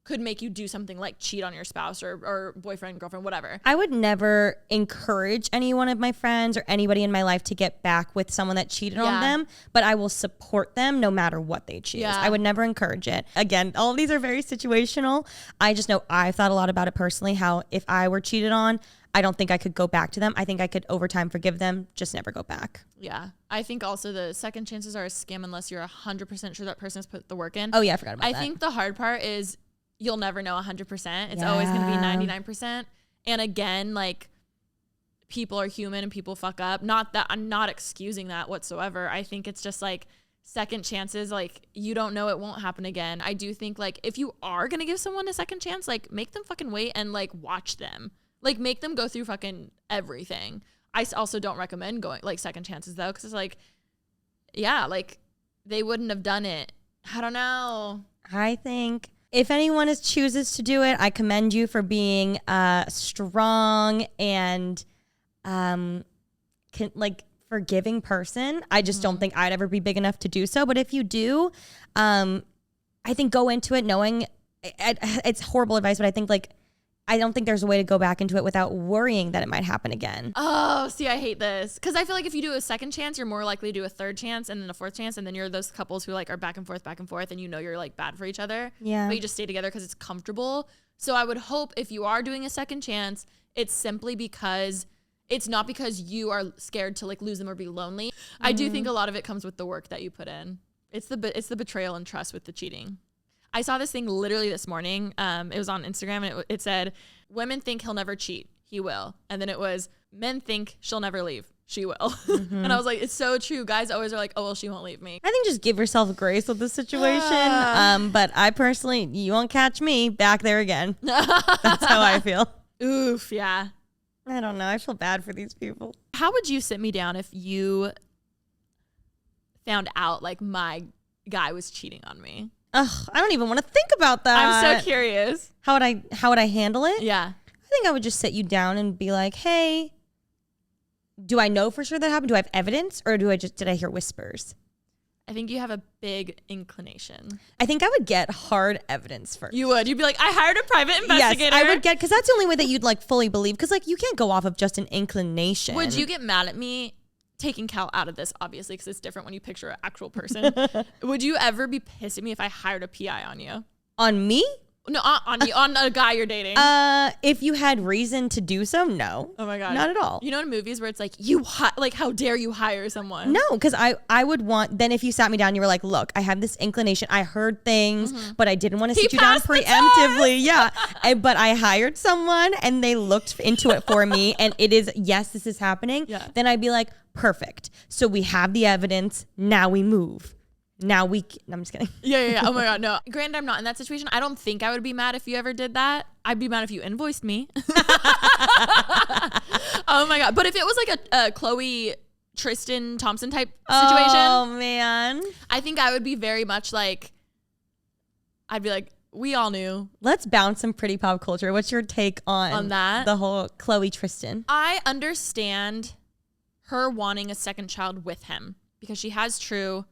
B: could make you do something like cheat on your spouse or boyfriend, girlfriend, whatever.
A: I would never encourage any one of my friends or anybody in my life to get back with someone that cheated on them, but I will support them no matter what they choose. I would never encourage it. Again, all of these are very situational. I just know I've thought a lot about it personally, how if I were cheated on, I don't think I could go back to them. I think I could over time forgive them, just never go back.
B: Yeah. I think also the second chances are a scam unless you're 100% sure that person has put the work in.
A: Oh yeah, I forgot about that.
B: I think the hard part is you'll never know 100%. It's always going to be 99%. And again, like, people are human and people fuck up. Not that I'm not excusing that whatsoever. I think it's just like second chances, like, you don't know, it won't happen again. I do think, like, if you are going to give someone a second chance, like, make them fucking wait and, like, watch them. Like, make them go through fucking everything. I also don't recommend going, like, second chances, though, because it's like, yeah, like, they wouldn't have done it. I don't know.
A: I think if anyone chooses to do it, I commend you for being strong and forgiving person. I just don't think I'd ever be big enough to do so. But if you do, I think go into it knowing it's horrible advice, but I think, like, I don't think there's a way to go back into it without worrying that it might happen again.
B: Oh, see, I hate this. Because I feel like if you do a second chance, you're more likely to do a third chance and then a fourth chance. And then you're those couples who, like, are back and forth, and you know you're, like, bad for each other.
A: Yeah.
B: But you just stay together because it's comfortable. So I would hope if you are doing a second chance, it's simply because it's not because you are scared to, like, lose them or be lonely. I do think a lot of it comes with the work that you put in. It's the betrayal and trust with the cheating. I saw this thing literally this morning. It was on Instagram and it said, women think he'll never cheat. He will. And then it was, men think she'll never leave. She will. Mm-hmm. And I was like, it's so true. Guys always are like, oh, well, she won't leave me.
A: I think just give yourself grace with the situation. But I personally, you won't catch me back there again. That's how I feel.
B: Oof, yeah.
A: I don't know. I feel bad for these people.
B: How would you sit me down if you found out, like, my guy was cheating on me?
A: Ugh, I don't even want to think about that.
B: I'm so curious.
A: How would I handle it?
B: Yeah.
A: I think I would just sit you down and be like, hey, do I know for sure that happened? Do I have evidence, or did I hear whispers?
B: I think you have a big inclination.
A: I think I would get hard evidence first.
B: You would. You'd be like, I hired a private investigator.
A: Yes, I would get, because that's the only way that you'd, like, fully believe. Because, like, you can't go off of just an inclination.
B: Would you get mad at me? Taking Cal out of this, obviously, because it's different when you picture an actual person. Would you ever be pissed at me if I hired a PI on you?
A: On me?
B: No, on you, on a guy you're dating.
A: If you had reason to do so, no.
B: Oh my God.
A: Not at all.
B: You know, in movies where it's like, like, how dare you hire someone?
A: No, because I would want, then if you sat me down, you were like, look, I have this inclination. I heard things, but I didn't want to sit you down preemptively. Yeah. But I hired someone and they looked into it for me and it is, yes, this is happening.
B: Yeah.
A: Then I'd be like, perfect. So we have the evidence. Now we move. I'm just kidding.
B: Yeah. Oh my God, no. Granted, I'm not in that situation. I don't think I would be mad if you ever did that. I'd be mad if you invoiced me. Oh my God. But if it was like a Chloe, Tristan Thompson type situation.
A: Oh man.
B: I think I would be very much like, I'd be like, we all knew.
A: Let's bounce some pretty pop culture. What's your take on
B: that?
A: The whole Chloe Tristan?
B: I understand her wanting a second child with him because she has True.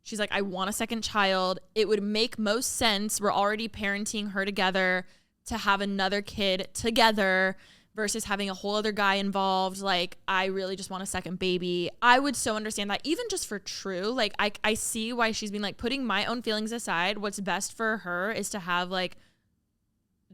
B: She's like, I want a second child. It would make most sense. We're already parenting her together to have another kid together versus having a whole other guy involved. Like, I really just want a second baby. I would so understand that, even just for True. Like, I see why she's been like, putting my own feelings aside, what's best for her is to have, like,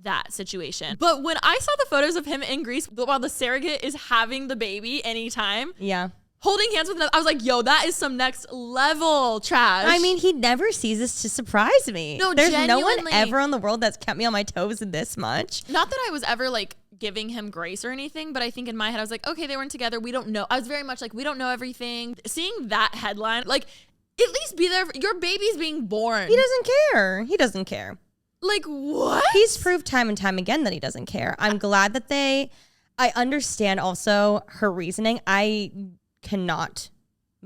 B: that situation. But when I saw the photos of him in Greece while the surrogate is having the baby anytime.
A: Yeah.
B: holding hands with another. I was like, yo, that is some next level trash.
A: I mean, he never ceases to surprise me.
B: No,
A: there's no
B: genuinely.
A: one ever in the world that's kept me on my toes this much.
B: Not that I was ever like giving him grace or anything, but I think in my head I was like, okay, they weren't together. We don't know. I was very much like, we don't know everything. Seeing that headline, like, at least be there. Your baby's being born.
A: He doesn't care. He doesn't care.
B: Like, what?
A: He's proved time and time again that he doesn't care. I'm glad that I understand also her reasoning. I cannot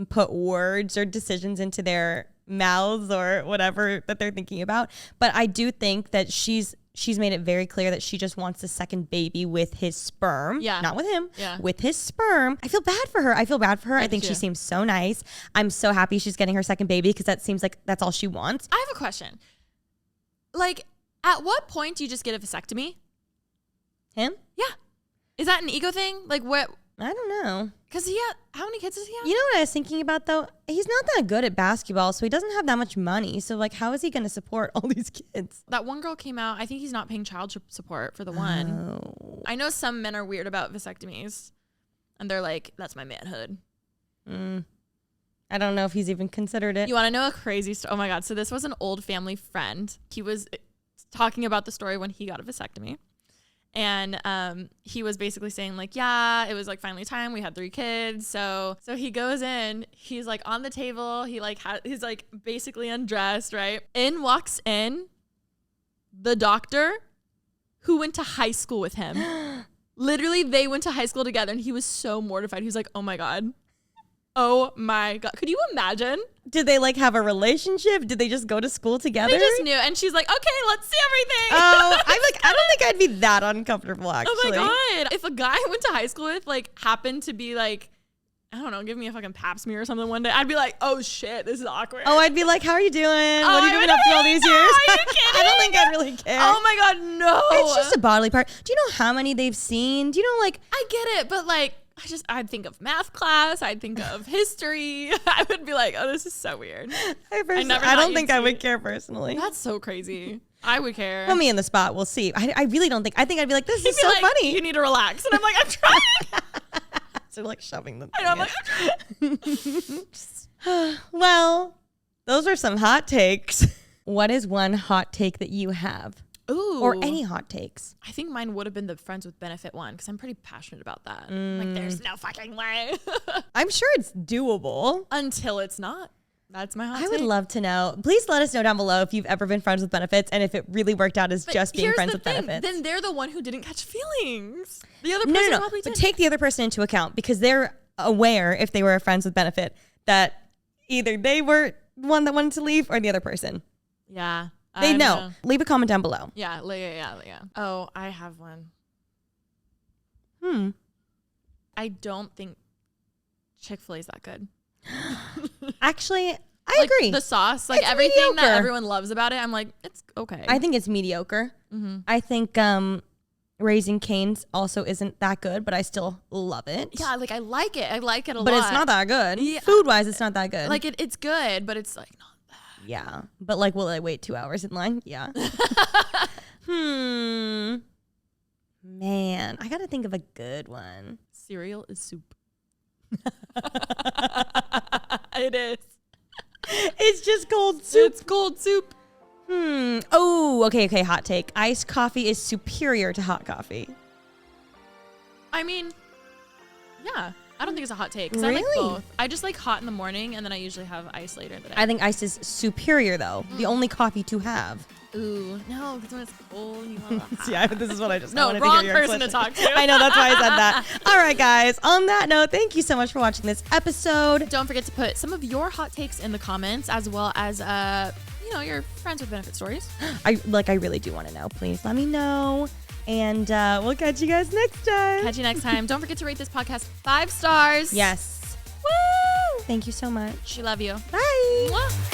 A: put words or decisions into their mouths or whatever that they're thinking about. But I do think that she's made it very clear that she just wants a second baby with his sperm.
B: Yeah.
A: Not with him.
B: Yeah.
A: With his sperm. I feel bad for her. I think she seems so nice. I'm so happy she's getting her second baby because that seems like that's all she wants.
B: I have a question. Like, at what point do you just get a vasectomy?
A: Him?
B: Yeah. Is that an ego thing? Like, what?
A: I don't know.
B: Because how many kids does he have?
A: You know what I was thinking about, though? He's not that good at basketball, so he doesn't have that much money. So, like, how is he going to support all these kids?
B: That one girl came out. I think he's not paying child support for the one.
A: Oh.
B: I know some men are weird about vasectomies. And they're like, that's my manhood.
A: I don't know if he's even considered it.
B: You want to know a crazy story? Oh, my God. So this was an old family friend. He was talking about the story when he got a vasectomy. And he was basically saying like, yeah, it was like finally time. We had 3 kids. So he goes in, he's like on the table. He like he's like basically undressed, right? In walks in the doctor who went to high school with him. Literally, they went to high school together and he was so mortified. He was like, oh my God. Oh my God. Could you imagine?
A: Did they like have a relationship? Did they just go to school together?
B: They just knew. And she's like, okay, let's see everything.
A: Oh, I don't think I'd be that uncomfortable, actually.
B: Oh my God. If a guy I went to high school with like happened to be like, I don't know, give me a fucking pap smear or something one day, I'd be like, oh shit, this is awkward.
A: Oh, I'd be like, how are you doing? What have you been up to all these years?
B: Are you kidding?
A: I don't think I'd really care.
B: Oh my God, no.
A: It's just a bodily part. Do you know how many they've seen? Do you know, like...
B: I get it, but like, I'd think of math class. I'd think of history. I would be like, oh, this is so weird.
A: I don't think I would care personally.
B: That's so crazy. I would care.
A: Put me in the spot. We'll see. I really don't think. I think I'd be like, this is so
B: like,
A: funny.
B: You need to relax. And I'm like, I'm trying.
A: So like shoving them.
B: I know, I'm like,
A: well, those are some hot takes. What is one hot take that you have?
B: Ooh.
A: Or any hot takes?
B: I think mine would have been the friends with benefit one because I'm pretty passionate about that. Like, there's no fucking way.
A: I'm sure it's doable.
B: Until it's not. That's my hot take.
A: I would love to know. Please let us know down below if you've ever been friends with benefits and if it really worked out as just being friends with benefits.
B: Then they're the one who didn't catch feelings. The other person probably did.
A: But take the other person into account because they're aware if they were friends with benefit that either they were one that wanted to leave or the other person.
B: Yeah.
A: They know. Leave a comment down below.
B: Yeah. Oh, I have one. I don't think Chick-fil-A is that good.
A: Actually, I agree.
B: The sauce, like
A: it's
B: everything
A: mediocre.
B: that everyone loves about it, I'm like, it's okay.
A: I think it's mediocre. I think Raising Cane's also isn't that good, but I still love it.
B: Yeah, like I like it. I like it a lot.
A: But it's not that good.
B: Yeah.
A: Food-wise, it's not that good.
B: Like it's good, but it's like not that.
A: Yeah. But like, will I wait 2 hours in line? Yeah. Man, I got to think of a good one.
B: Cereal is soup. It is.
A: It's just cold soup.
B: It's cold soup.
A: Oh, okay. Hot take. Iced coffee is superior to hot coffee.
B: I mean, yeah. I don't think it's a hot take. 'Cause
A: Really?
B: I like both. I just like hot in the morning, and then I usually have ice later in the day.
A: I think iced is superior, though. The only coffee to have.
B: Ooh, no, because when it's cold, you want to.
A: Yeah, this is what I just
B: No,
A: wanted
B: wrong
A: to hear your
B: person to
A: explicit.
B: talk to.
A: I know, that's why I said that. All right, guys. On that note, thank you so much for watching this episode.
B: Don't forget to put some of your hot takes in the comments, as well as your friends with benefit stories.
A: I really do want to know. Please let me know. And we'll catch you guys next time.
B: Catch you next time. Don't forget to rate this podcast 5 stars.
A: Yes.
B: Woo!
A: Thank you so much.
B: We love you.
A: Bye.
B: Mwah.